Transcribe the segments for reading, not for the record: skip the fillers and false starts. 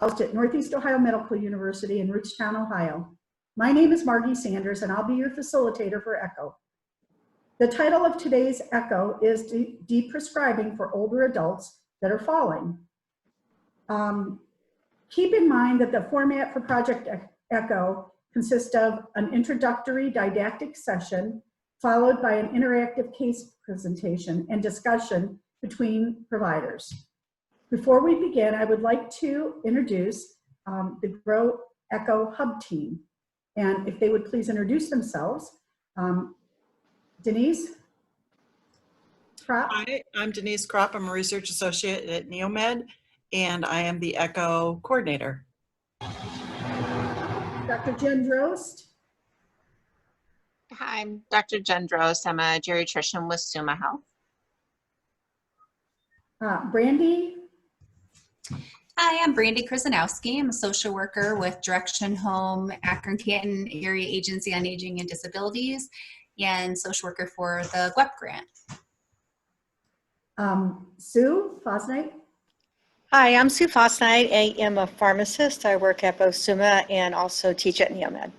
Housed at Northeast Ohio Medical University in Rootstown, Ohio. My name is Margie Sanders, and I'll be your facilitator for ECHO. The title of today's ECHO is Deprescribing for Older Adults That Are Falling. Keep in mind that the format for Project ECHO consists of an introductory didactic session followed by an interactive case presentation and discussion between providers. Before we begin, I would like to introduce the Grow ECHO Hub team. And if they would please introduce themselves. Denise Kropp. Hi, I'm Denise Kropp. I'm a research associate at Neomed, and I am the ECHO coordinator. Dr. Jen Drost. Hi, I'm Dr. Jen Drost. I'm a geriatrician with Summa Health. Brandy. Hi, I'm Brandy Krasnowski. I'm a social worker with Direction Home, Akron-Canton Area Agency on Aging and Disabilities, and social worker for the GWEP grant. Sue Fosnight. Hi, I'm Sue Fosnight. I am a pharmacist. I work at both Summa and also teach at Neomed.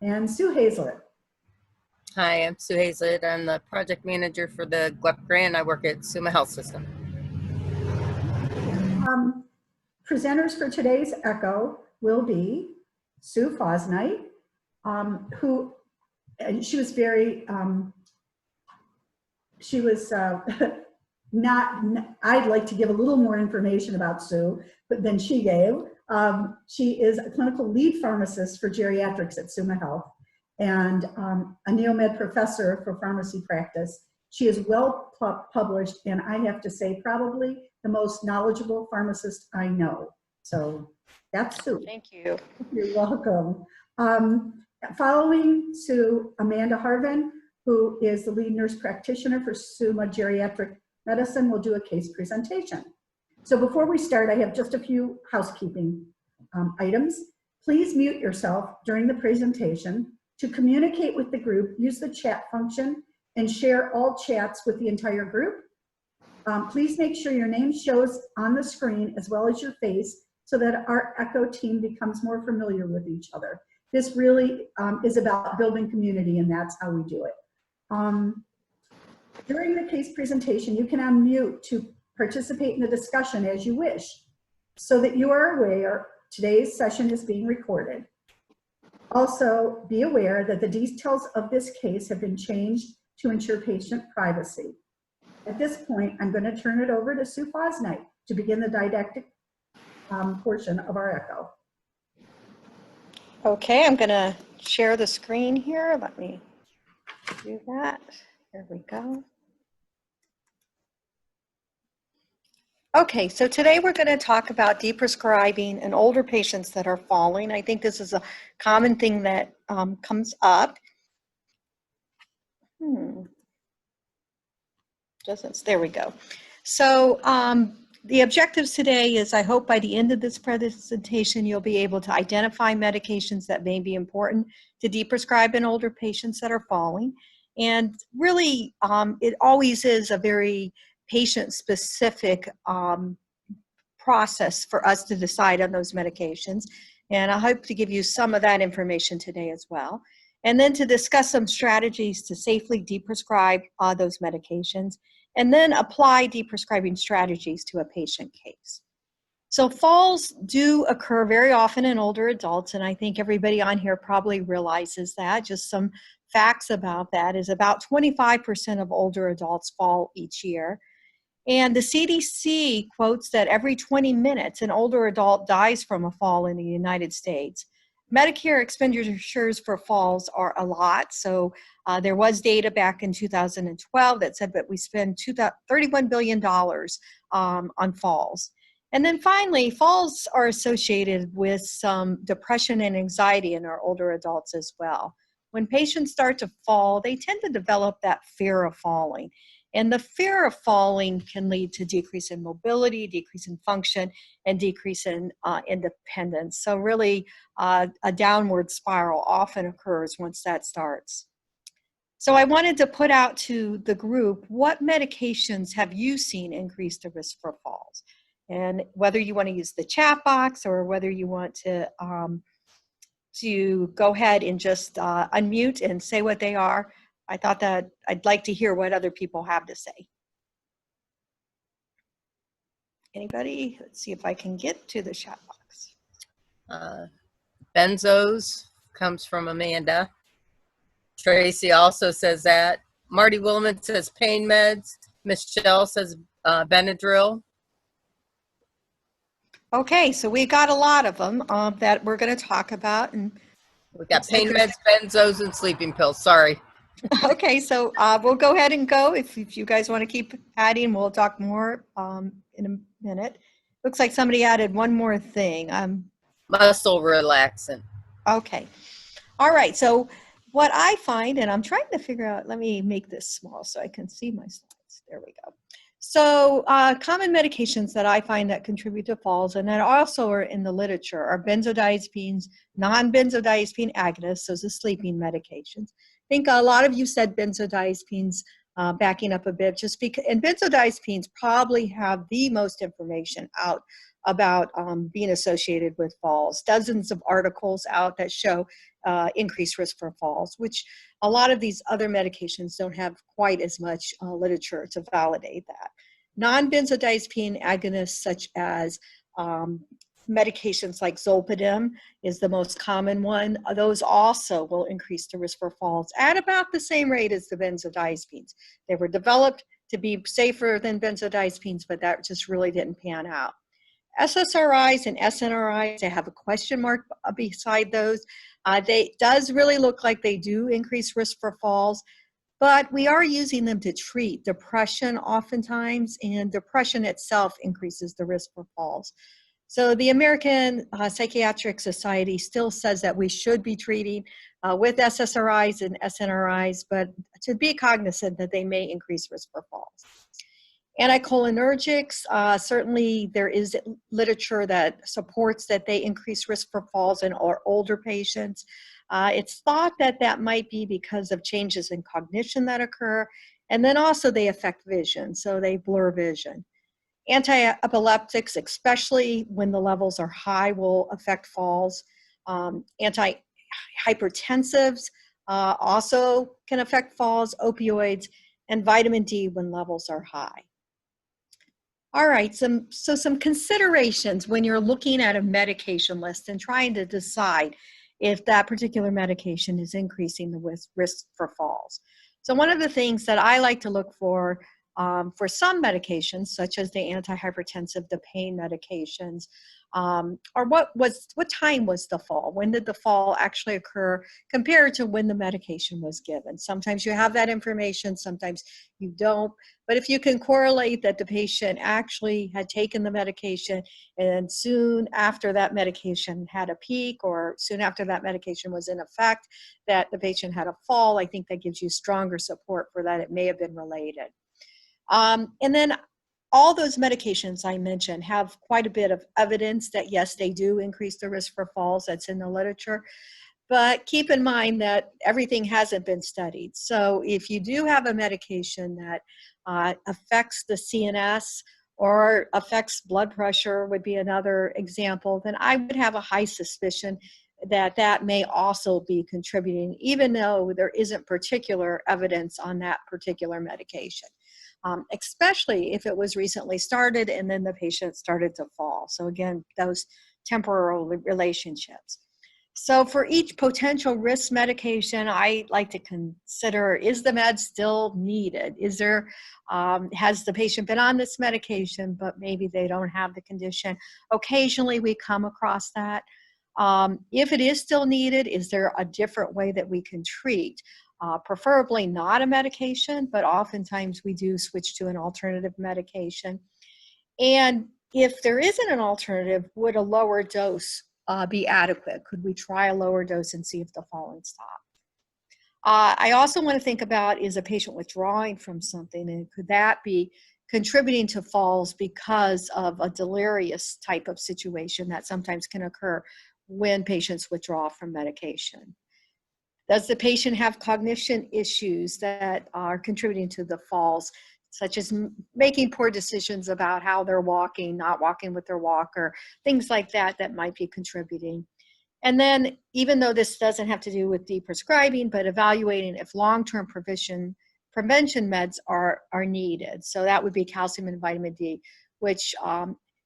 And Sue Hazlett. Hi, I'm Sue Hazlett. I'm the project manager for the GWEP grant. I work at Summa Health System. Presenters for today's ECHO will be Sue Fosnight, who, and she was very, I'd like to give a little more information about Sue, but than she gave. She is a clinical lead pharmacist for geriatrics at Summa Health and a Neomed professor for pharmacy practice. She is well published, and I have to say probably the most knowledgeable pharmacist I know. So that's Sue. Thank you. You're welcome. Following Sue, Amanda Harvin, who is the lead nurse practitioner for Summa Geriatric Medicine, will do a case presentation. So before we start, I have just a few housekeeping items. Please mute yourself during the presentation. To communicate with the group, use the chat function and share all chats with the entire group. Please make sure your name shows on the screen as well as your face so that our ECHO team becomes more familiar with each other. This really is about building community, and that's how we do it. During the case presentation, you can unmute to participate in the discussion as you wish. So that you are aware, today's session is being recorded. Also, be aware that the details of this case have been changed to ensure patient privacy. At this point, I'm going to turn it over to Sue Fosnight to begin the didactic portion of our ECHO. Okay, I'm going to share the screen here. Let me do that. Here we go. Okay, so today we're going to talk about deprescribing in older patients that are falling. I think this is a common thing that comes up. There we go. So the objectives today is I hope by the end of this presentation you'll be able to identify medications that may be important to deprescribe in older patients that are falling. And really, it always is a very patient-specific process for us to decide on those medications. And I hope to give you some of that information today as well. And then to discuss some strategies to safely deprescribe those medications, and then apply deprescribing strategies to a patient case. So falls do occur very often in older adults, and I think everybody on here probably realizes that. Just some facts about that is about 25% of older adults fall each year. And the CDC quotes that every 20 minutes an older adult dies from a fall in the United States. Medicare expenditures for falls are a lot. So there was data back in 2012 that said that we spend $31 billion on falls. And then finally, falls are associated with some depression and anxiety in our older adults as well. When patients start to fall, they tend to develop that fear of falling. And the fear of falling can lead to decrease in mobility, decrease in function, and decrease in independence. So really, a downward spiral often occurs once that starts. So I wanted to put out to the group, what medications have you seen increase the risk for falls? And whether you want to use the chat box or whether you want to go ahead and just unmute and say what they are, I thought that I'd like to hear what other people have to say. Anybody? Let's see if I can get to the chat box. Benzos comes from Amanda. Tracy also says that. Marty Willman says pain meds. Michelle says Benadryl. Okay, so we got a lot of them that we're going to talk about. And We got pain meds, benzos, and sleeping pills. Sorry. okay, so we'll go ahead and go. If you guys want to keep adding, we'll talk more in a minute. Looks like somebody added one more thing. Muscle relaxant. Okay. All right. So what I find, and I'm trying to figure out, let me make this small so I can see my slides. There we go. So common medications that I find that contribute to falls and that also are in the literature are benzodiazepines, non-benzodiazepine agonists, those are sleeping medications. I think a lot of you said benzodiazepines, backing up a bit, just because, and benzodiazepines probably have the most information out about being associated with falls. Dozens of articles out that show increased risk for falls, which a lot of these other medications don't have quite as much literature to validate that. Non-benzodiazepine agonists such as medications like zolpidem is the most common one. Those also will increase the risk for falls at about the same rate as the benzodiazepines. They were developed to be safer than benzodiazepines, but that just really didn't pan out. SSRIs and SNRIs, they have a question mark beside those. They does really look like they do increase risk for falls, but we are using them to treat depression oftentimes, and depression itself increases the risk for falls. So the American Psychiatric Society still says that we should be treating with SSRIs and SNRIs, but to be cognizant that they may increase risk for falls. Anticholinergics, certainly there is literature that supports that they increase risk for falls in our older patients. It's thought that that might be because of changes in cognition that occur, and then also they affect vision, so they blur vision. Antiepileptics, especially when the levels are high, will affect falls. Antihypertensives also can affect falls, opioids, and vitamin D when levels are high. All right, some considerations when you're looking at a medication list and trying to decide if that particular medication is increasing the risk for falls. So one of the things that I like to look for some medications, such as the antihypertensive, the pain medications, or what time was the fall? When did the fall actually occur compared to when the medication was given? Sometimes you have that information, sometimes you don't. But if you can correlate that the patient actually had taken the medication and soon after that medication had a peak, or soon after that medication was in effect, that the patient had a fall, I think that gives you stronger support for that it may have been related. And then all those medications I mentioned have quite a bit of evidence that yes, they do increase the risk for falls. That's in the literature. But keep in mind that everything hasn't been studied. So if you do have a medication that affects the CNS or affects blood pressure would be another example, then I would have a high suspicion that that may also be contributing, even though there isn't particular evidence on that particular medication. Especially if it was recently started and then the patient started to fall. So again, those temporal relationships. So for each potential risk medication, I like to consider, is the med still needed? Is there, has the patient been on this medication, but maybe they don't have the condition? Occasionally we come across that. If it is still needed, is there a different way that we can treat? Preferably not a medication, but oftentimes we do switch to an alternative medication. And if there isn't an alternative, would a lower dose be adequate? Could we try a lower dose and see if the falling stop? I also want to think about, is a patient withdrawing from something, and could that be contributing to falls because of a delirious type of situation that sometimes can occur when patients withdraw from medication? Does the patient have cognition issues that are contributing to the falls? such as making poor decisions about how they're walking, not walking with their walker, things like that that might be contributing. And then, even though this doesn't have to do with deprescribing, but evaluating if long-term prevention meds are needed. So that would be calcium and vitamin D, which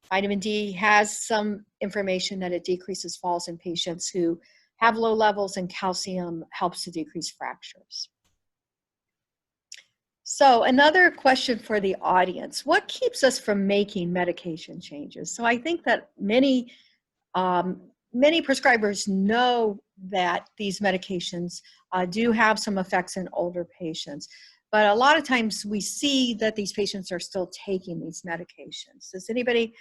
vitamin D has some information that it decreases falls in patients who have low levels, and calcium helps to decrease fractures. So another question for the audience: what keeps us from making medication changes? So I think that many prescribers know that these medications do have some effects in older patients, but a lot of times we see that these patients are still taking these medications. Does anybody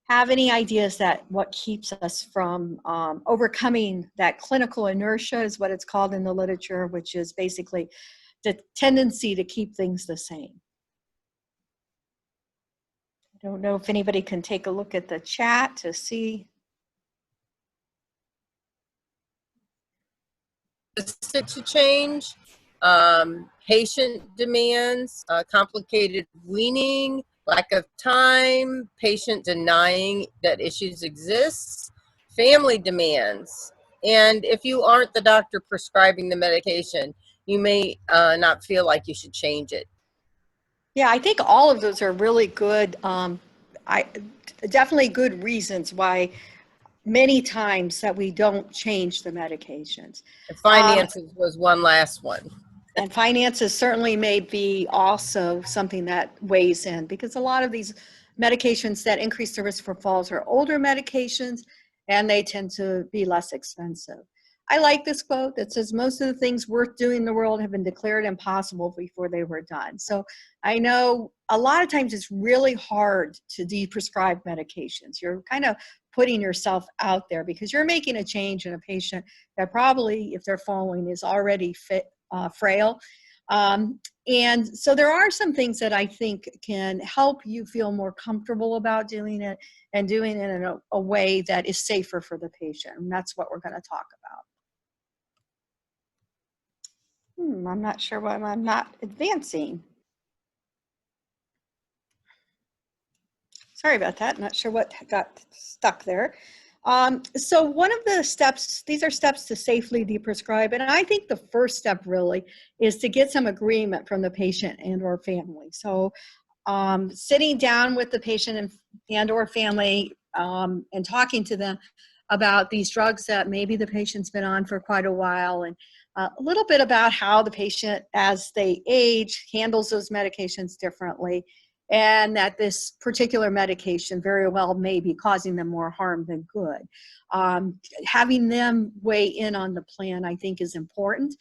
have any ideas that what keeps us from overcoming that clinical inertia, is what it's called in the literature, which is basically the tendency to keep things the same? I don't know if anybody can take a look at the chat to see. To change, patient demands, complicated weaning, lack of time, patient denying that issues exist, family demands, and if you aren't the doctor prescribing the medication, you may not feel like you should change it. Yeah, I think all of those are really good, definitely good reasons why many times that we don't change the medications. And finances was one last one. And finances certainly may be also something that weighs in, because a lot of these medications that increase the risk for falls are older medications, and they tend to be less expensive. I like this quote that says, most of the things worth doing in the world have been declared impossible before they were done. So I know a lot of times it's really hard to deprescribe medications. You're kind of putting yourself out there because you're making a change in a patient that probably, if they're falling, is already frail. And so there are some things that I think can help you feel more comfortable about doing it, and doing it in a way that is safer for the patient. And that's what we're going to talk about. I'm not sure why I'm not advancing. Sorry about that. Not sure what got stuck there. So one of the steps, these are steps to safely deprescribe. And I think the first step really is to get some agreement from the patient and or family. So sitting down with the patient and or family and talking to them about these drugs that maybe the patient's been on for quite a while, and a little bit about how the patient, as they age, handles those medications differently, and that this particular medication very well may be causing them more harm than good. Having them weigh in on the plan, I think, is important,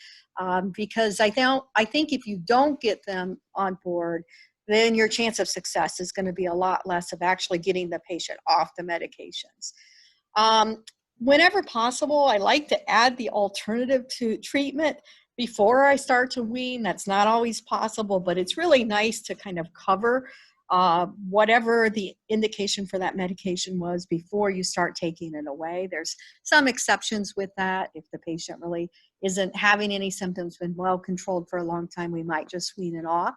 because I think if you don't get them on board, then your chance of success is going to be a lot less of actually getting the patient off the medications. Whenever possible, I like to add the alternative to treatment before I start to wean. That's not always possible, but it's really nice to kind of cover whatever the indication for that medication was before you start taking it away. There's some exceptions with that. If the patient really isn't having any symptoms, been well controlled for a long time, we might just wean it off.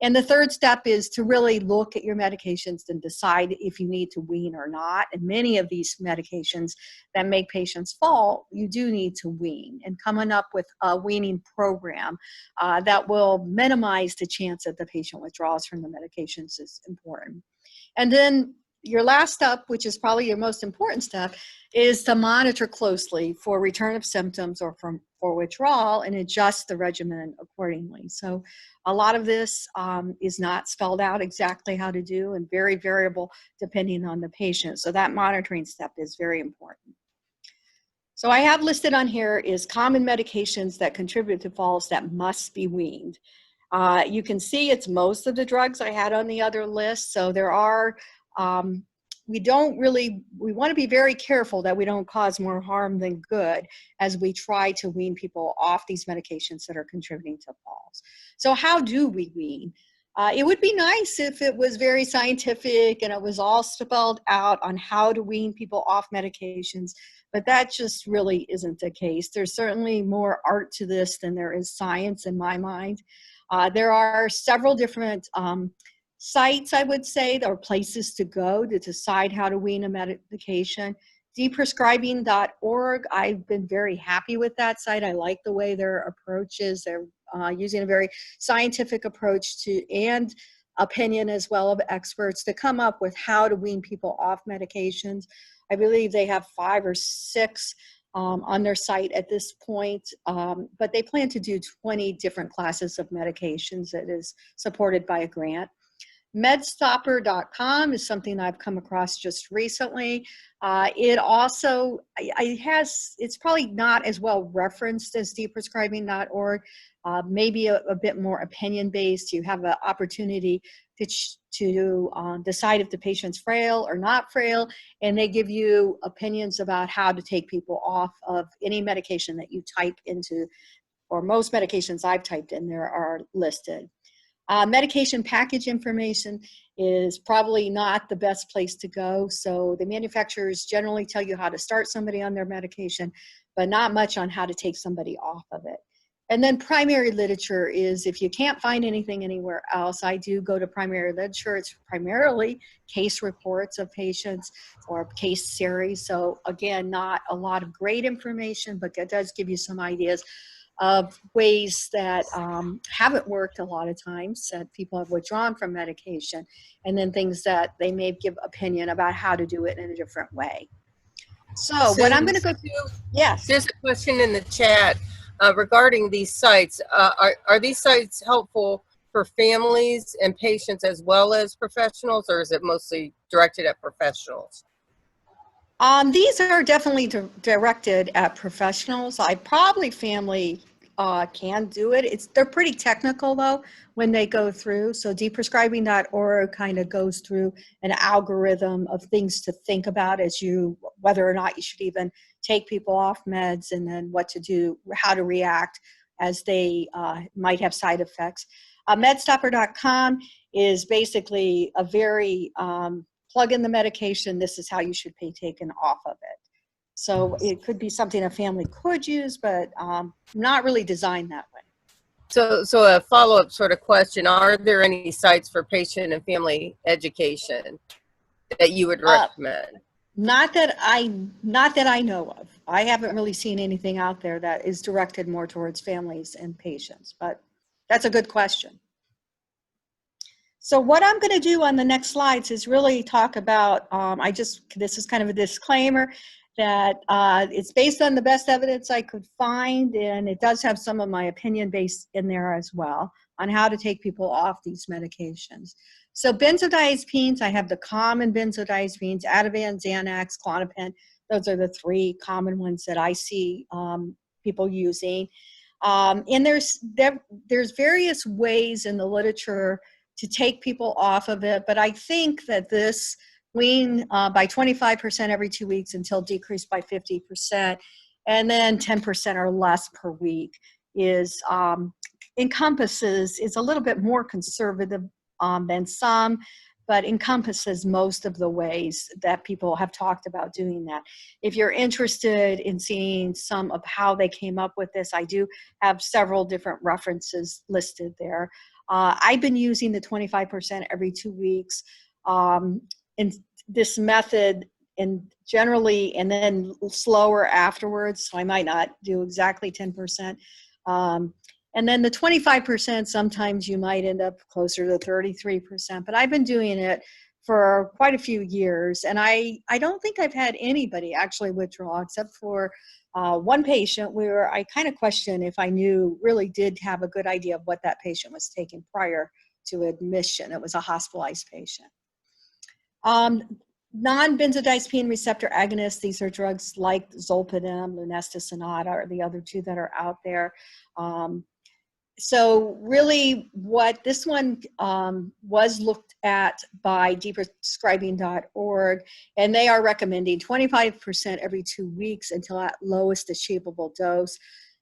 And the third step is to really look at your medications and decide if you need to wean or not. And many of these medications that make patients fall, you do need to wean. And coming up with a weaning program that will minimize the chance that the patient withdraws from the medications is important. And then your last step, which is probably your most important step, is to monitor closely for return of symptoms or for withdrawal, and adjust the regimen accordingly. So a lot of this is not spelled out exactly how to do, and very variable depending on the patient. So that monitoring step is very important. So I have listed on here is common medications that contribute to falls that must be weaned. You can see it's most of the drugs I had on the other list. So there are, we want to be very careful that we don't cause more harm than good as we try to wean people off these medications that are contributing to falls. So how do we wean? It would be nice if it was very scientific and it was all spelled out on how to wean people off medications, but that just really isn't the case. There's certainly more art to this than there is science in my mind. There are several different sites, I would say, or places to go to decide how to wean a medication. Deprescribing.org, I've been very happy with that site. I like the way their approach is. They're using a very scientific approach to, and opinion as well of experts to come up with how to wean people off medications. I believe they have 5 or 6 on their site at this point, but they plan to do 20 different classes of medications that is supported by a grant. Medstopper.com is something I've come across just recently. It also it's probably not as well referenced as deprescribing.org, maybe a bit more opinion based. You have an opportunity to decide if the patient's frail or not frail, and they give you opinions about how to take people off of any medication that you type into, or most medications I've typed in there are listed. Medication package information is probably not the best place to go. So the manufacturers generally tell you how to start somebody on their medication, but not much on how to take somebody off of it. And then primary literature is, if you can't find anything anywhere else, I do go to primary literature. It's primarily case reports of patients or case series. So again, not a lot of great information, but it does give you some ideas of ways that haven't worked a lot of times, that people have withdrawn from medication, and then things that they may give opinion about how to do it in a different way. So what I'm going to go through, yes. There's a question in the chat regarding these sites. Are these sites helpful for families and patients as well as professionals, or is it mostly directed at professionals? These are definitely directed at professionals. Probably family can do it. They're pretty technical though when they go through. So deprescribing.org kind of goes through an algorithm of things to think about as whether or not you should even take people off meds, and then what to do, how to react as they might have side effects. Medstopper.com is basically a very plug in the medication, this is how you should be taken off of it. So it could be something a family could use, but not really designed that way. So a follow-up sort of question, are there any sites for patient and family education that you would recommend? Not that I know of. I haven't really seen anything out there that is directed more towards families and patients, but that's a good question. So what I'm going to do on the next slides is really talk about, this is kind of a disclaimer that it's based on the best evidence I could find, and it does have some of my opinion based in there as well on how to take people off these medications. So benzodiazepines, I have the common benzodiazepines, Ativan, Xanax, Clonidine. Those are the 3 common ones that I see people using. And there's various ways in the literature to take people off of it, but I think that this wean by 25% every 2 weeks until decreased by 50%, and then 10% or less per week is is a little bit more conservative than some, but encompasses most of the ways that people have talked about doing that. If you're interested in seeing some of how they came up with this, I do have several different references listed there. I've been using the 25% every 2 weeks in this method, and generally, and then slower afterwards. So I might not do exactly 10%. And then the 25%, sometimes you might end up closer to 33%, but I've been doing it for quite a few years. And I don't think I've had anybody actually withdraw, except for one patient where I kind of questioned if I really did have a good idea of what that patient was taking prior to admission. It was a hospitalized patient. Non-benzodiazepine receptor agonists, these are drugs like Zolpidem, Lunesta, Sonata, or the other 2 that are out there. So really what this one was looked at by deprescribing.org, and they are recommending 25% every 2 weeks until that lowest achievable dose.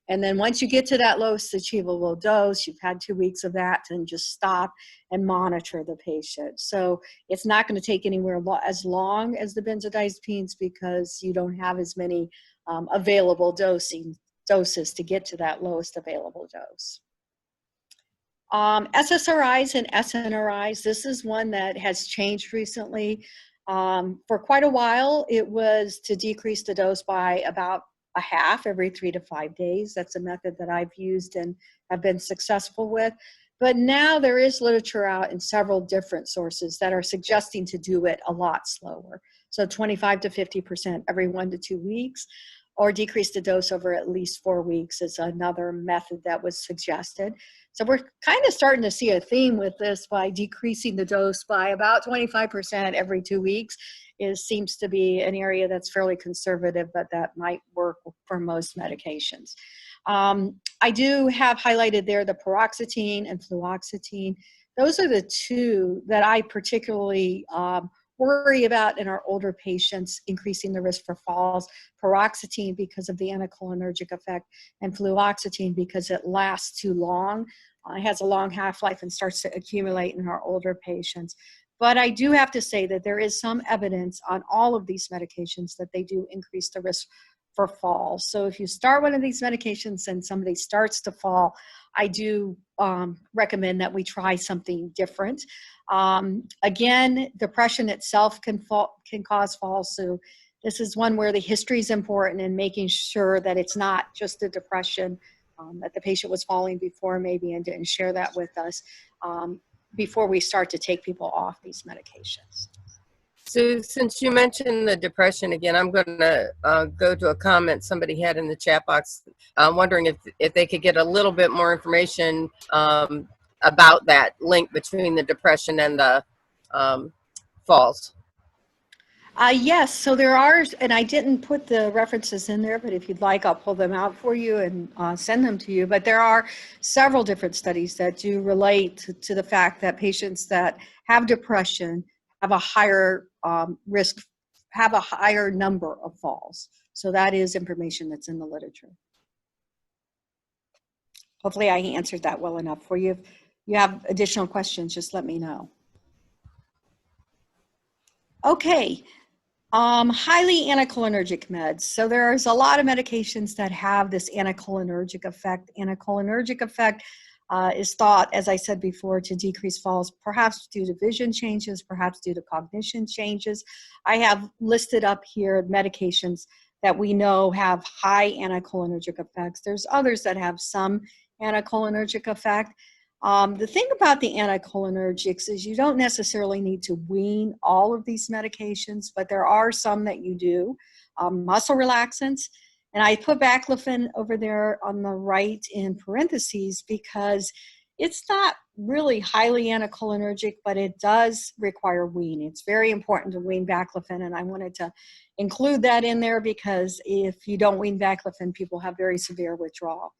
And then once you get to that lowest achievable dose, you've had 2 weeks of that, and just stop and monitor the patient. So it's not going to take anywhere as long as the benzodiazepines, because you don't have as many available doses to get to that lowest available dose. SSRIs and SNRIs, this is one that has changed recently. For quite a while, it was to decrease the dose by about a half every 3 to 5 days. That's a method that I've used and have been successful with. But now there is literature out in several different sources that are suggesting to do it a lot slower. So 25 to 50% every 1 to 2 weeks, or decrease the dose over at least 4 weeks is another method that was suggested. So we're kind of starting to see a theme with this by decreasing the dose by about 25% every 2 weeks. Seems to be an area that's fairly conservative, but that might work for most medications. I do have highlighted there the paroxetine and fluoxetine. Those are the two that I particularly worry about in our older patients, increasing the risk for falls. Paroxetine because of the anticholinergic effect, and fluoxetine because it lasts too long. It has a long half-life and starts to accumulate in our older patients. But I do have to say that there is some evidence on all of these medications that they do increase the risk for falls. So if you start one of these medications and somebody starts to fall, I do recommend that we try something different. Again, depression itself can cause falls. So this is one where the history is important in making sure that it's not just a depression, that the patient was falling before maybe and didn't share that with us before we start to take people off these medications. Sue, since you mentioned the depression again, I'm going to go to a comment somebody had in the chat box. I'm wondering if they could get a little bit more information about that link between the depression and the falls. Yes, so there are, and I didn't put the references in there, but if you'd like, I'll pull them out for you and send them to you. But there are several different studies that do relate to the fact that patients that have depression have a higher risk, have a higher number of falls. So that is information that's in the literature. Hopefully I answered that well enough for you. If you have additional questions, just let me know. Okay. Highly anticholinergic meds. So there's a lot of medications that have this anticholinergic effect. Anticholinergic effect is thought, as I said before, to decrease falls, perhaps due to vision changes, perhaps due to cognition changes. I have listed up here medications that we know have high anticholinergic effects. There's others that have some anticholinergic effect. The thing about the anticholinergics is you don't necessarily need to wean all of these medications, but there are some that you do. Muscle relaxants, and I put baclofen over there on the right in parentheses because it's not really highly anticholinergic, but it does require wean. It's very important to wean baclofen, and I wanted to include that in there because if you don't wean baclofen, people have very severe withdrawal.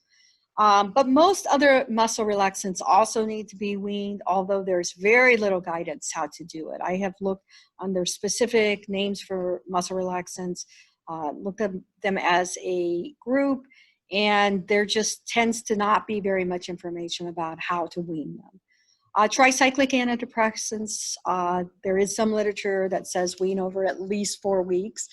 But most other muscle relaxants also need to be weaned, although there's very little guidance how to do it. I have looked on their specific names for muscle relaxants, looked at them as a group, and there just tends to not be very much information about how to wean them. Tricyclic antidepressants, there is some literature that says wean over at least 4 weeks.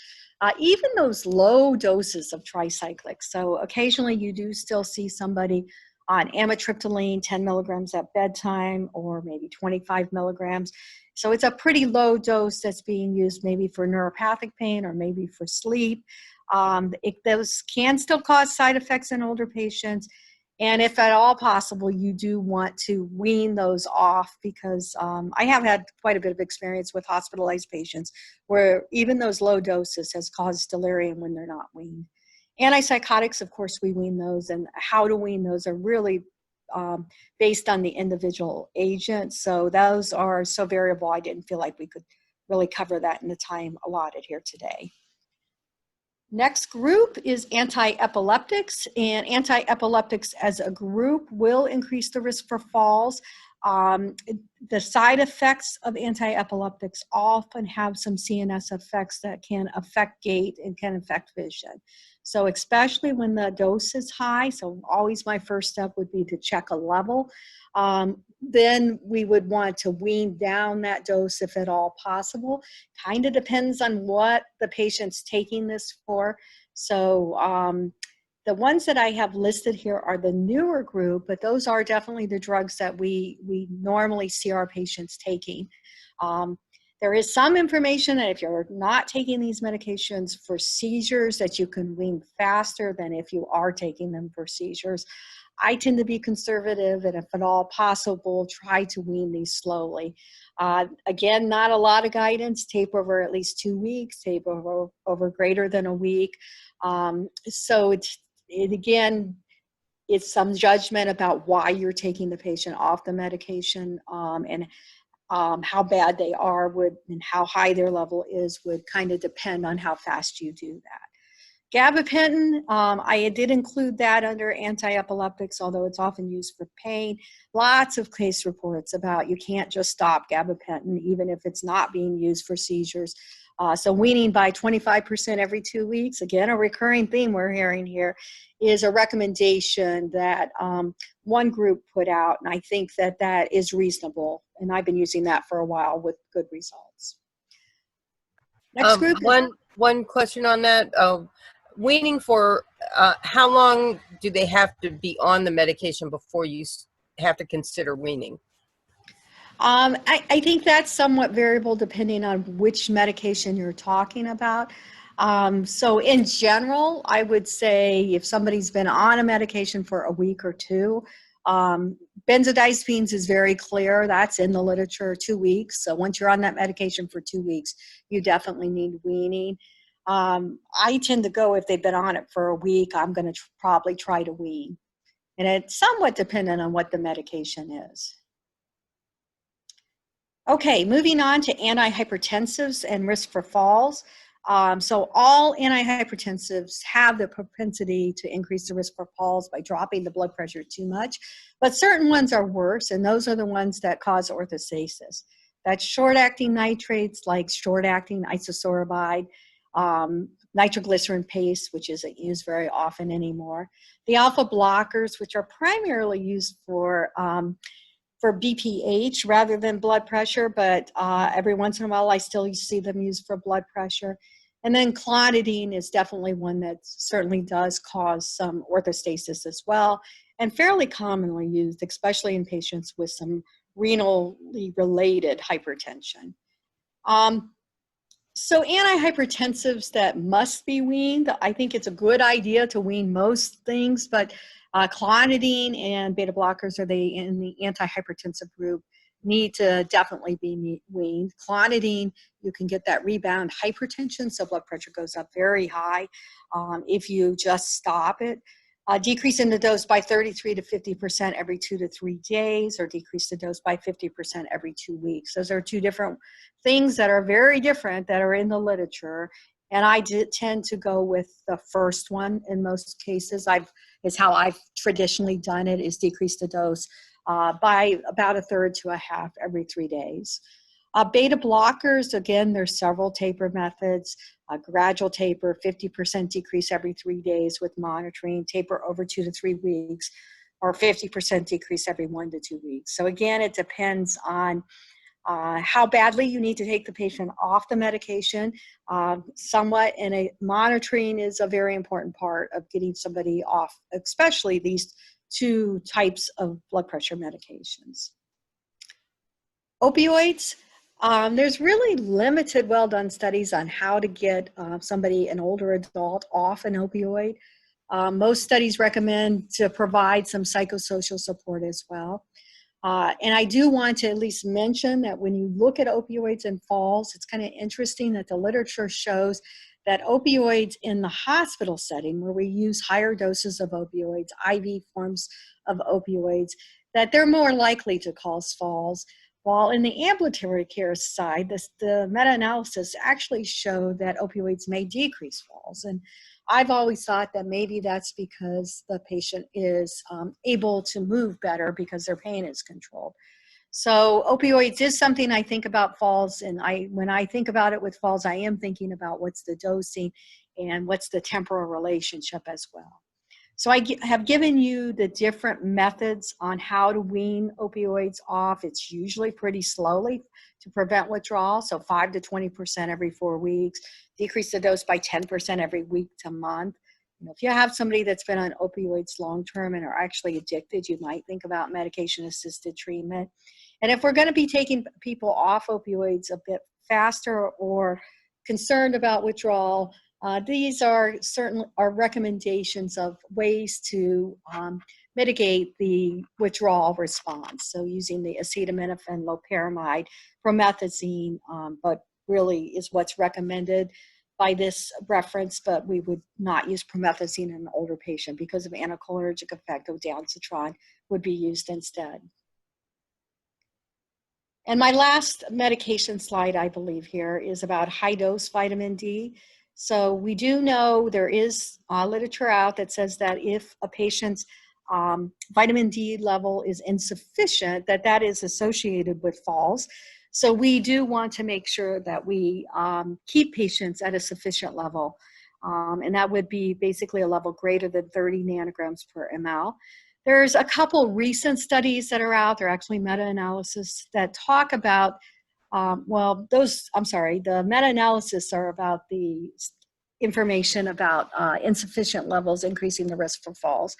Even those low doses of tricyclics. So occasionally you do still see somebody on amitriptyline, 10 milligrams at bedtime, or maybe 25 milligrams. So it's a pretty low dose that's being used maybe for neuropathic pain or maybe for sleep. Those can still cause side effects in older patients. And if at all possible, you do want to wean those off because I have had quite a bit of experience with hospitalized patients where even those low doses has caused delirium when they're not weaned. Antipsychotics, of course, we wean those, and how to wean those are really based on the individual agent. So those are so variable, I didn't feel like we could really cover that in the time allotted here today. Next group is antiepileptics, and antiepileptics as a group will increase the risk for falls. The side effects of antiepileptics often have some CNS effects that can affect gait and can affect vision. So especially when the dose is high, so always my first step would be to check a level. Then we would want to wean down that dose if at all possible. Kind of depends on what the patient's taking this for. So The ones that I have listed here are the newer group, but those are definitely the drugs that we normally see our patients taking. There is some information that if you're not taking these medications for seizures, that you can wean faster than if you are taking them for seizures. I tend to be conservative, and if at all possible, try to wean these slowly. Again, not a lot of guidance. Tape over at least 2 weeks, tape over greater than a week. So again, it's some judgment about why you're taking the patient off the medication, and how bad they are and how high their level is would kind of depend on how fast you do that. Gabapentin, I did include that under antiepileptics, although it's often used for pain. Lots of case reports about you can't just stop gabapentin, even if it's not being used for seizures. So weaning by 25% every 2 weeks, again, a recurring theme we're hearing here, is a recommendation that one group put out, and I think that that is reasonable, and I've been using that for a while with good results. Next group. One question on that. Weaning for how long do they have to be on the medication before you have to consider weaning? I think that's somewhat variable depending on which medication you're talking about. So in general, I would say if somebody's been on a medication for a week or two, benzodiazepines is very clear. That's in the literature, 2 weeks. So once you're on that medication for 2 weeks, you definitely need weaning. I tend to go, if they've been on it for a week, I'm going to probably try to wean. And it's somewhat dependent on what the medication is. Okay, moving on to antihypertensives and risk for falls. So all antihypertensives have the propensity to increase the risk for falls by dropping the blood pressure too much, but certain ones are worse, and those are the ones that cause orthostasis. That's short-acting nitrates like short-acting isosorbide, nitroglycerin paste, which isn't used very often anymore. The alpha blockers, which are primarily used for BPH rather than blood pressure, but every once in a while I still see them used for blood pressure. And then Clonidine is definitely one that certainly does cause some orthostasis as well, and fairly commonly used, especially in patients with some renally related hypertension. So antihypertensives that must be weaned, I think it's a good idea to wean most things, but Clonidine and beta blockers are in the antihypertensive group, need to definitely be weaned. Clonidine, you can get that rebound hypertension, so blood pressure goes up very high if you just stop it. Decreasing the dose by 33 to 50% every 2 to 3 days, or decrease the dose by 50% every 2 weeks. Those are two different things that are very different that are in the literature. And I tend to go with the first one in most cases. Is how I've traditionally done it, is decrease the dose by about 1/3 to 1/2 every 3 days. Beta blockers, again, there's several taper methods. Gradual taper, 50% decrease every 3 days with monitoring, taper over 2 to 3 weeks, or 50% decrease every 1 to 2 weeks. So again, it depends on how badly you need to take the patient off the medication. Somewhat, and monitoring is a very important part of getting somebody off, especially these two types of blood pressure medications. Opioids. There's really limited well-done studies on how to get somebody, an older adult, off an opioid. Most studies recommend to provide some psychosocial support as well. And I do want to at least mention that when you look at opioids and falls, it's kind of interesting that the literature shows that opioids in the hospital setting, where we use higher doses of opioids, IV forms of opioids, that they're more likely to cause falls. While in the ambulatory care side, the meta-analysis actually showed that opioids may decrease falls. And I've always thought that maybe that's because the patient is able to move better because their pain is controlled. So opioids is something I think about falls, and when I think about it with falls, I am thinking about what's the dosing and what's the temporal relationship as well. So I have given you the different methods on how to wean opioids off. It's usually pretty slowly to prevent withdrawal, so 5 to 20% every 4 weeks. Decrease the dose by 10% every week to month. if you have somebody that's been on opioids long-term and are actually addicted, you might think about medication-assisted treatment. And if we're going to be taking people off opioids a bit faster or concerned about withdrawal, these are certainly our recommendations of ways to mitigate the withdrawal response. So using the acetaminophen, loperamide, promethazine, but really is what's recommended by this reference, but we would not use promethazine in an older patient because of anticholinergic effect. Ondansetron would be used instead. And my last medication slide, I believe here, is about high-dose vitamin D. So we do know there is literature out that says that if a patient's vitamin D level is insufficient, that is associated with falls. So we do want to make sure that we keep patients at a sufficient level. And that would be basically a level greater than 30 nanograms per ml. There's a couple recent studies that are out. They're actually meta-analysis that talk about, the meta-analysis are about the information about insufficient levels increasing the risk for falls.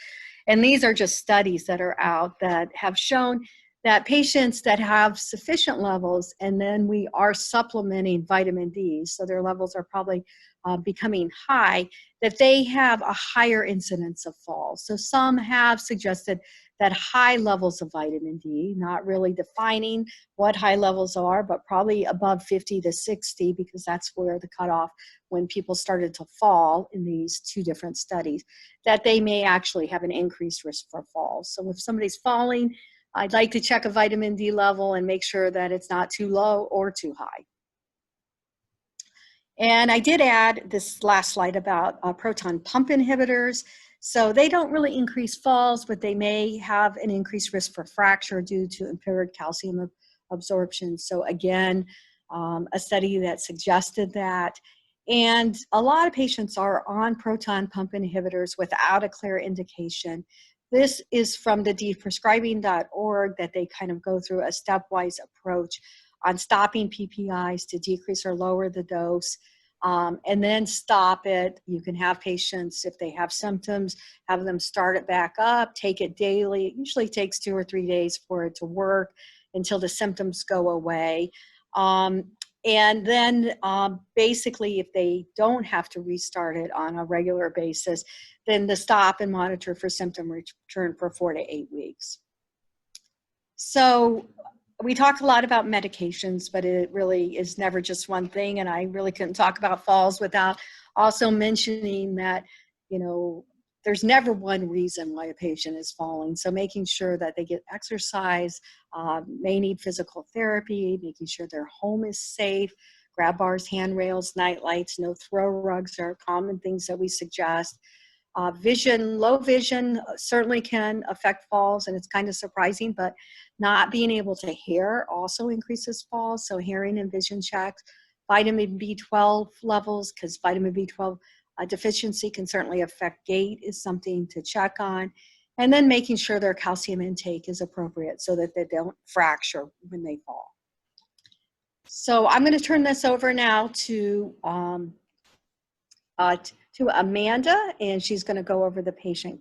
And these are just studies that are out that have shown that patients that have sufficient levels and then we are supplementing vitamin D, so their levels are probably becoming high, that they have a higher incidence of falls. So some have suggested that high levels of vitamin D, not really defining what high levels are, but probably above 50 to 60, because that's where the cutoff when people started to fall in these two different studies, that they may actually have an increased risk for falls. So if somebody's falling, I'd like to check a vitamin D level and make sure that it's not too low or too high. And I did add this last slide about proton pump inhibitors. So they don't really increase falls, but they may have an increased risk for fracture due to impaired calcium absorption. So again, a study that suggested that. And a lot of patients are on proton pump inhibitors without a clear indication. This is from the deprescribing.org that they kind of go through a stepwise approach on stopping PPIs to decrease or lower the dose, and then stop it. You can have patients, if they have symptoms, have them start it back up, take it daily. It usually takes 2 or 3 days for it to work until the symptoms go away. And then basically, if they don't have to restart it on a regular basis, then the stop and monitor for symptom return for 4 to 8 weeks. So we talk a lot about medications, but it really is never just one thing. And I really couldn't talk about falls without also mentioning that, there's never one reason why a patient is falling. So making sure that they get exercise, may need physical therapy, making sure their home is safe, grab bars, handrails, night lights, no throw rugs are common things that we suggest. Low vision certainly can affect falls, and it's kind of surprising, but not being able to hear also increases falls. So hearing and vision checks, vitamin B12 levels, because vitamin B12 deficiency can certainly affect gait, is something to check on. And then making sure their calcium intake is appropriate so that they don't fracture when they fall. So I'm going to turn this over now to Amanda, and she's going to go over the patient